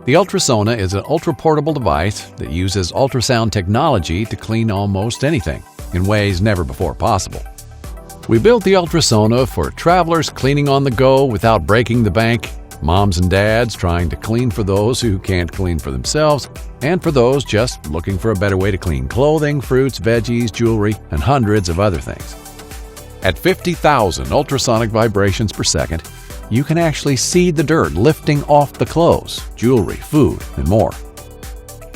The Ultrasona is an ultra-portable device that uses ultrasound technology to clean almost anything in ways never before possible. We built the Ultrasona for travelers cleaning on the go without breaking the bank, moms and dads trying to clean for those who can't clean for themselves, and for those just looking for a better way to clean clothing, fruits, veggies, jewelry, and hundreds of other things. At 50,000 ultrasonic vibrations per second, you can actually see the dirt lifting off the clothes, jewelry, food, and more.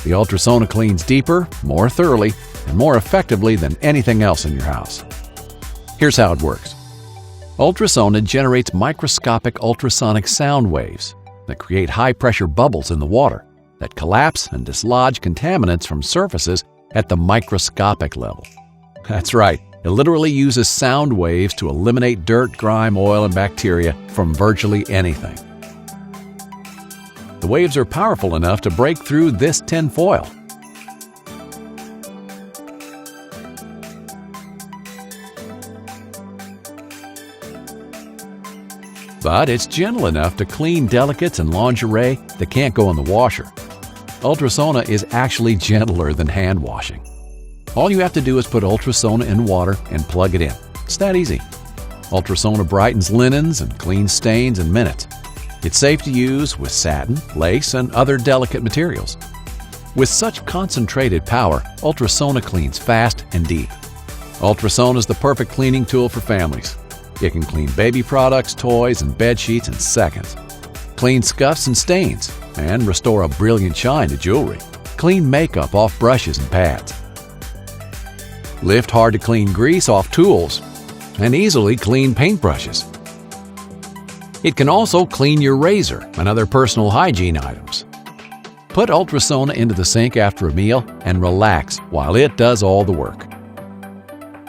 The Ultrasona cleans deeper, more thoroughly, and more effectively than anything else in your house. Here's how it works. Ultrasona generates microscopic ultrasonic sound waves that create high-pressure bubbles in the water that collapse and dislodge contaminants from surfaces at the microscopic level. That's right, it literally uses sound waves to eliminate dirt, grime, oil, and bacteria from virtually anything. The waves are powerful enough to break through this tin foil. But it's gentle enough to clean delicates and lingerie that can't go in the washer. Ultrasona is actually gentler than hand washing. All you have to do is put Ultrasona in water and plug it in. It's that easy. Ultrasona brightens linens and cleans stains in minutes. It's safe to use with satin, lace, and other delicate materials. With such concentrated power, Ultrasona cleans fast and deep. Ultrasona is the perfect cleaning tool for families. It can clean baby products, toys, and bed sheets in seconds. Clean scuffs and stains, and restore a brilliant shine to jewelry. Clean makeup off brushes and pads. Lift hard-to-clean grease off tools, and easily clean paintbrushes. It can also clean your razor and other personal hygiene items. Put Ultrasona into the sink after a meal and relax while it does all the work.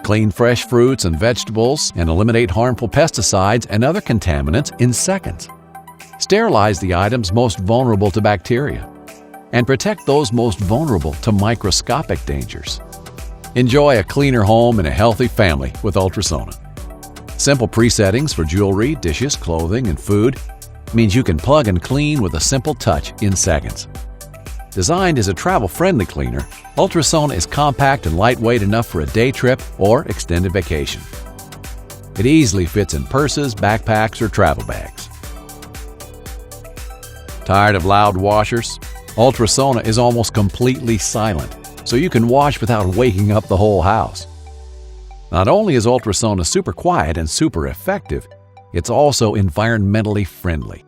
Clean fresh fruits and vegetables and eliminate harmful pesticides and other contaminants in seconds. Sterilize the items most vulnerable to bacteria and protect those most vulnerable to microscopic dangers. Enjoy a cleaner home and a healthy family with Ultrasona. Simple presettings for jewelry, dishes, clothing, and food means you can plug and clean with a simple touch in seconds. Designed as a travel-friendly cleaner, Ultrasona is compact and lightweight enough for a day trip or extended vacation. It easily fits in purses, backpacks, or travel bags. Tired of loud washers? Ultrasona is almost completely silent, so you can wash without waking up the whole house. Not only is Ultrasona super quiet and super effective, it's also environmentally friendly.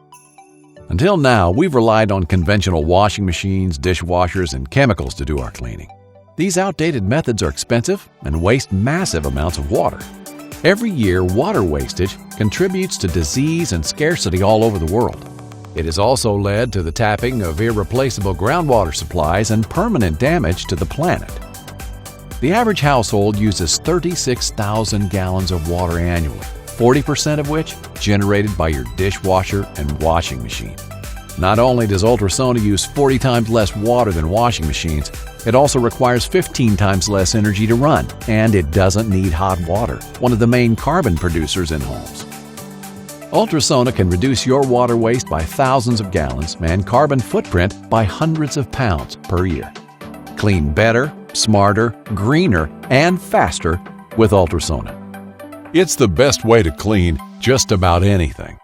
Until now, we've relied on conventional washing machines, dishwashers, and chemicals to do our cleaning. These outdated methods are expensive and waste massive amounts of water. Every year, water wastage contributes to disease and scarcity all over the world. It has also led to the tapping of irreplaceable groundwater supplies and permanent damage to the planet. The average household uses 36,000 gallons of water annually, 40% of which generated by your dishwasher and washing machine. Not only does Ultrasona use 40 times less water than washing machines, it also requires 15 times less energy to run, and it doesn't need hot water, one of the main carbon producers in homes. Ultrasona can reduce your water waste by thousands of gallons and carbon footprint by hundreds of pounds per year. Clean better, smarter, greener, and faster with Ultrasona. It's the best way to clean just about anything.